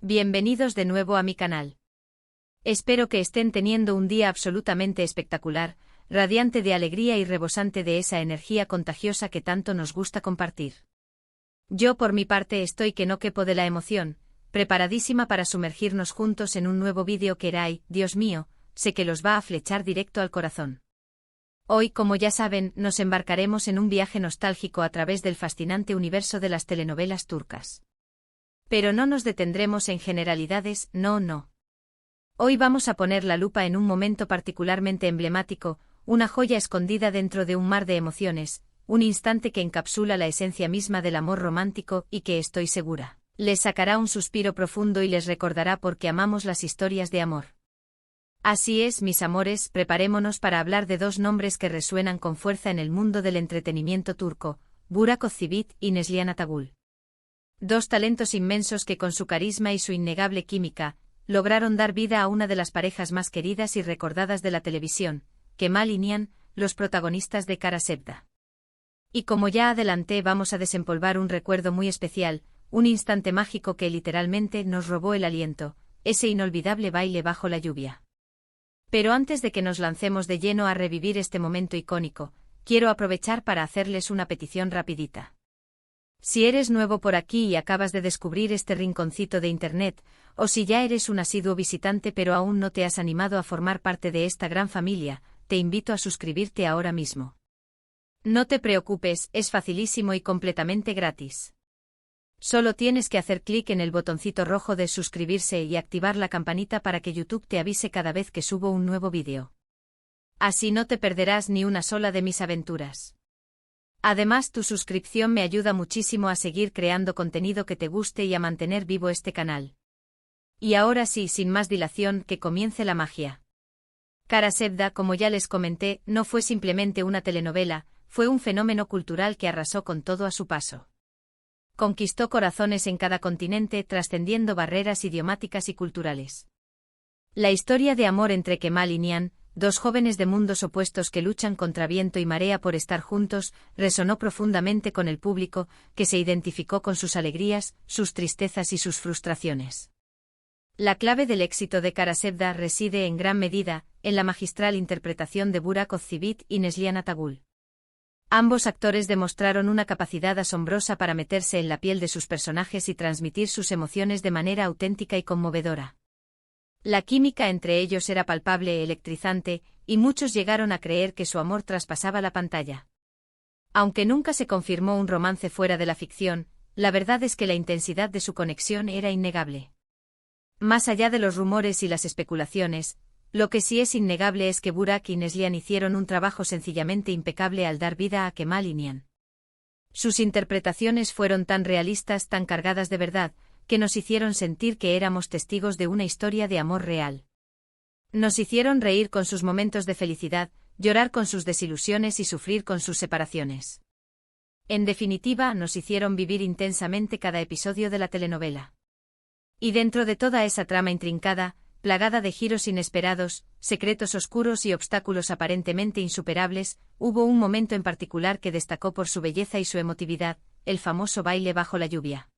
Bienvenidos de nuevo a mi canal. Espero que estén teniendo un día absolutamente espectacular, radiante de alegría y rebosante de esa energía contagiosa que tanto nos gusta compartir. Yo por mi parte estoy que no quepo de la emoción, preparadísima para sumergirnos juntos en un nuevo vídeo que Dios mío, sé que los va a flechar directo al corazón. Hoy, como ya saben, nos embarcaremos en un viaje nostálgico a través del fascinante universo de las telenovelas turcas. Pero no nos detendremos en generalidades, no. Hoy vamos a poner la lupa en un momento particularmente emblemático, una joya escondida dentro de un mar de emociones, un instante que encapsula la esencia misma del amor romántico y que estoy segura, les sacará un suspiro profundo y les recordará por qué amamos las historias de amor. Así es, mis amores, preparémonos para hablar de dos nombres que resuenan con fuerza en el mundo del entretenimiento turco, Burak Özçivit y Neslihan Atagül. Dos talentos inmensos que con su carisma y su innegable química, lograron dar vida a una de las parejas más queridas y recordadas de la televisión, Kemal y Nihan, los protagonistas de Kara Sevda. Y como ya adelanté, vamos a desempolvar un recuerdo muy especial, un instante mágico que literalmente nos robó el aliento, ese inolvidable baile bajo la lluvia. Pero antes de que nos lancemos de lleno a revivir este momento icónico, quiero aprovechar para hacerles una petición rapidita. Si eres nuevo por aquí y acabas de descubrir este rinconcito de internet, o si ya eres un asiduo visitante pero aún no te has animado a formar parte de esta gran familia, te invito a suscribirte ahora mismo. No te preocupes, es facilísimo y completamente gratis. Solo tienes que hacer clic en el botoncito rojo de suscribirse y activar la campanita para que YouTube te avise cada vez que subo un nuevo vídeo. Así no te perderás ni una sola de mis aventuras. Además, tu suscripción me ayuda muchísimo a seguir creando contenido que te guste y a mantener vivo este canal. Y ahora sí, sin más dilación, que comience la magia. Kara Sevda, como ya les comenté, no fue simplemente una telenovela, fue un fenómeno cultural que arrasó con todo a su paso. Conquistó corazones en cada continente, trascendiendo barreras idiomáticas y culturales. La historia de amor entre Kemal y Nihan, dos jóvenes de mundos opuestos que luchan contra viento y marea por estar juntos, resonó profundamente con el público, que se identificó con sus alegrías, sus tristezas y sus frustraciones. La clave del éxito de Kara Sevda reside en gran medida en la magistral interpretación de Burak Özçivit y Neslihan Atagül. Ambos actores demostraron una capacidad asombrosa para meterse en la piel de sus personajes y transmitir sus emociones de manera auténtica y conmovedora. La química entre ellos era palpable, electrizante, y muchos llegaron a creer que su amor traspasaba la pantalla. Aunque nunca se confirmó un romance fuera de la ficción, la verdad es que la intensidad de su conexión era innegable. Más allá de los rumores y las especulaciones, lo que sí es innegable es que Burak y Neslihan hicieron un trabajo sencillamente impecable al dar vida a Kemal y Nihan. Sus interpretaciones fueron tan realistas, tan cargadas de verdad, que nos hicieron sentir que éramos testigos de una historia de amor real. Nos hicieron reír con sus momentos de felicidad, llorar con sus desilusiones y sufrir con sus separaciones. En definitiva, nos hicieron vivir intensamente cada episodio de la telenovela. Y dentro de toda esa trama intrincada, plagada de giros inesperados, secretos oscuros y obstáculos aparentemente insuperables, hubo un momento en particular que destacó por su belleza y su emotividad, el famoso baile bajo la lluvia.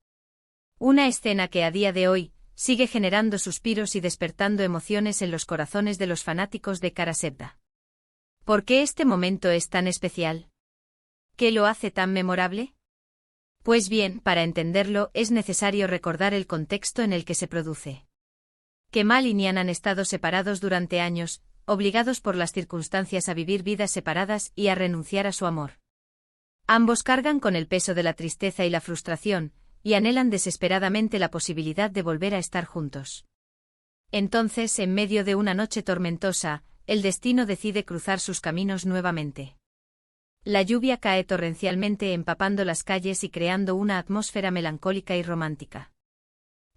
Una escena que a día de hoy sigue generando suspiros y despertando emociones en los corazones de los fanáticos de Kara Sevda. ¿Por qué este momento es tan especial? ¿Qué lo hace tan memorable? Pues bien, para entenderlo es necesario recordar el contexto en el que se produce. Kemal y Nihan han estado separados durante años, obligados por las circunstancias a vivir vidas separadas y a renunciar a su amor. Ambos cargan con el peso de la tristeza y la frustración, y anhelan desesperadamente la posibilidad de volver a estar juntos. Entonces, en medio de una noche tormentosa, el destino decide cruzar sus caminos nuevamente. La lluvia cae torrencialmente empapando las calles y creando una atmósfera melancólica y romántica.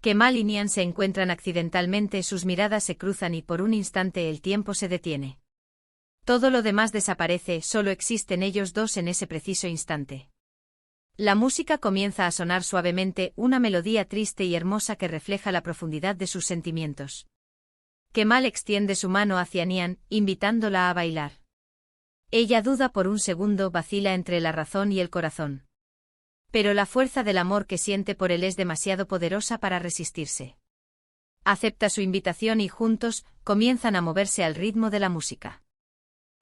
Kemal y Nihan se encuentran accidentalmente, sus miradas se cruzan y por un instante el tiempo se detiene. Todo lo demás desaparece, solo existen ellos dos en ese preciso instante. La música comienza a sonar suavemente, una melodía triste y hermosa que refleja la profundidad de sus sentimientos. Kemal extiende su mano hacia Nihan, invitándola a bailar. Ella duda por un segundo, vacila entre la razón y el corazón. Pero la fuerza del amor que siente por él es demasiado poderosa para resistirse. Acepta su invitación y juntos comienzan a moverse al ritmo de la música.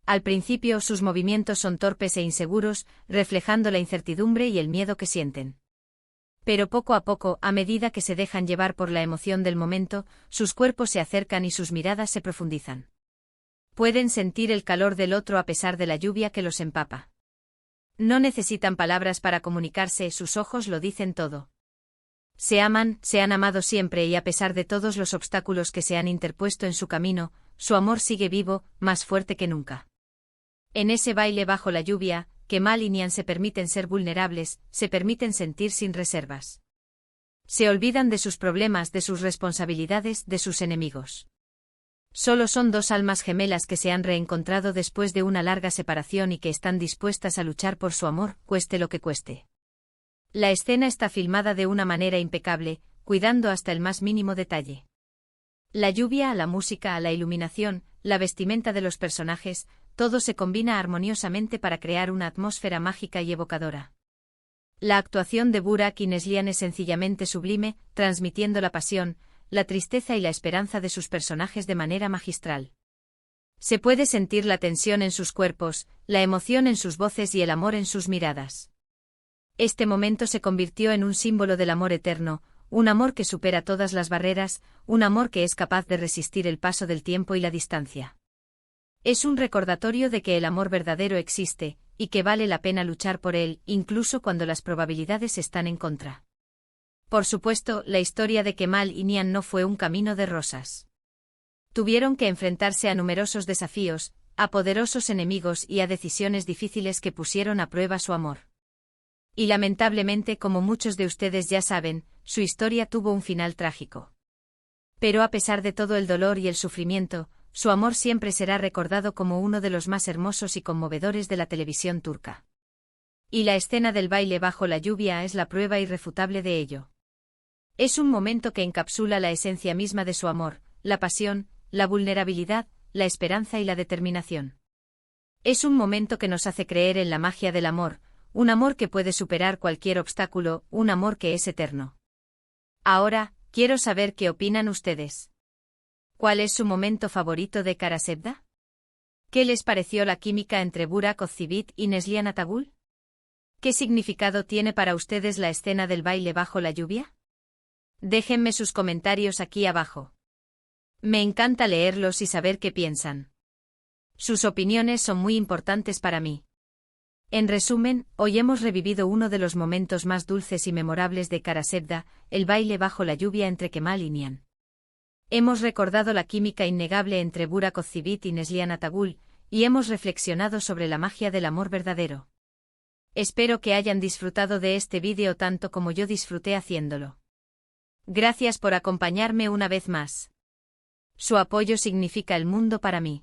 Al principio sus movimientos son torpes e inseguros, reflejando la incertidumbre y el miedo que sienten. Pero poco a poco, a medida que se dejan llevar por la emoción del momento, sus cuerpos se acercan y sus miradas se profundizan. Pueden sentir el calor del otro a pesar de la lluvia que los empapa. No necesitan palabras para comunicarse, sus ojos lo dicen todo. Se aman, se han amado siempre y a pesar de todos los obstáculos que se han interpuesto en su camino, su amor sigue vivo, más fuerte que nunca. En ese baile bajo la lluvia, Kemal y Nihan se permiten ser vulnerables, se permiten sentir sin reservas. Se olvidan de sus problemas, de sus responsabilidades, de sus enemigos. Solo son dos almas gemelas que se han reencontrado después de una larga separación y que están dispuestas a luchar por su amor, cueste lo que cueste. La escena está filmada de una manera impecable, cuidando hasta el más mínimo detalle. La lluvia, la música, la iluminación, la vestimenta de los personajes, todo se combina armoniosamente para crear una atmósfera mágica y evocadora. La actuación de Burak y Neslihan es sencillamente sublime, transmitiendo la pasión, la tristeza y la esperanza de sus personajes de manera magistral. Se puede sentir la tensión en sus cuerpos, la emoción en sus voces y el amor en sus miradas. Este momento se convirtió en un símbolo del amor eterno, un amor que supera todas las barreras, un amor que es capaz de resistir el paso del tiempo y la distancia. Es un recordatorio de que el amor verdadero existe, y que vale la pena luchar por él, incluso cuando las probabilidades están en contra. Por supuesto, la historia de Kemal y Nihan no fue un camino de rosas. Tuvieron que enfrentarse a numerosos desafíos, a poderosos enemigos y a decisiones difíciles que pusieron a prueba su amor. Y lamentablemente, como muchos de ustedes ya saben, su historia tuvo un final trágico. Pero a pesar de todo el dolor y el sufrimiento, su amor siempre será recordado como uno de los más hermosos y conmovedores de la televisión turca. Y la escena del baile bajo la lluvia es la prueba irrefutable de ello. Es un momento que encapsula la esencia misma de su amor, la pasión, la vulnerabilidad, la esperanza y la determinación. Es un momento que nos hace creer en la magia del amor, un amor que puede superar cualquier obstáculo, un amor que es eterno. Ahora, quiero saber qué opinan ustedes. ¿Cuál es su momento favorito de Karasevda? ¿Qué les pareció la química entre Burak Özçivit y Neslihan Atagül? ¿Qué significado tiene para ustedes la escena del baile bajo la lluvia? Déjenme sus comentarios aquí abajo. Me encanta leerlos y saber qué piensan. Sus opiniones son muy importantes para mí. En resumen, hoy hemos revivido uno de los momentos más dulces y memorables de Karasevda, el baile bajo la lluvia entre Kemal y Nihan. Hemos recordado la química innegable entre Burak Özçivit y Neslihan Atagül, y hemos reflexionado sobre la magia del amor verdadero. Espero que hayan disfrutado de este vídeo tanto como yo disfruté haciéndolo. Gracias por acompañarme una vez más. Su apoyo significa el mundo para mí.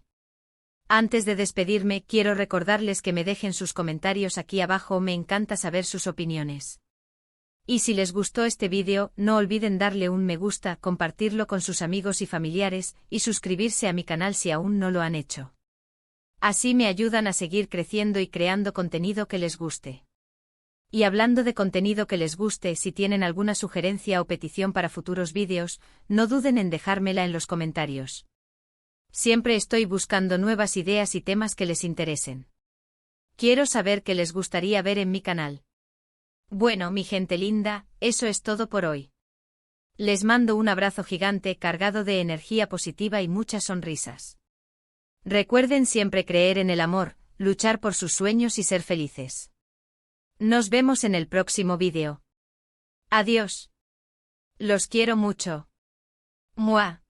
Antes de despedirme, quiero recordarles que me dejen sus comentarios aquí abajo, me encanta saber sus opiniones. Y si les gustó este vídeo, no olviden darle un me gusta, compartirlo con sus amigos y familiares, y suscribirse a mi canal si aún no lo han hecho. Así me ayudan a seguir creciendo y creando contenido que les guste. Y hablando de contenido que les guste, si tienen alguna sugerencia o petición para futuros vídeos, no duden en dejármela en los comentarios. Siempre estoy buscando nuevas ideas y temas que les interesen. Quiero saber qué les gustaría ver en mi canal. Bueno, mi gente linda, eso es todo por hoy. Les mando un abrazo gigante cargado de energía positiva y muchas sonrisas. Recuerden siempre creer en el amor, luchar por sus sueños y ser felices. Nos vemos en el próximo vídeo. Adiós. Los quiero mucho. Mua.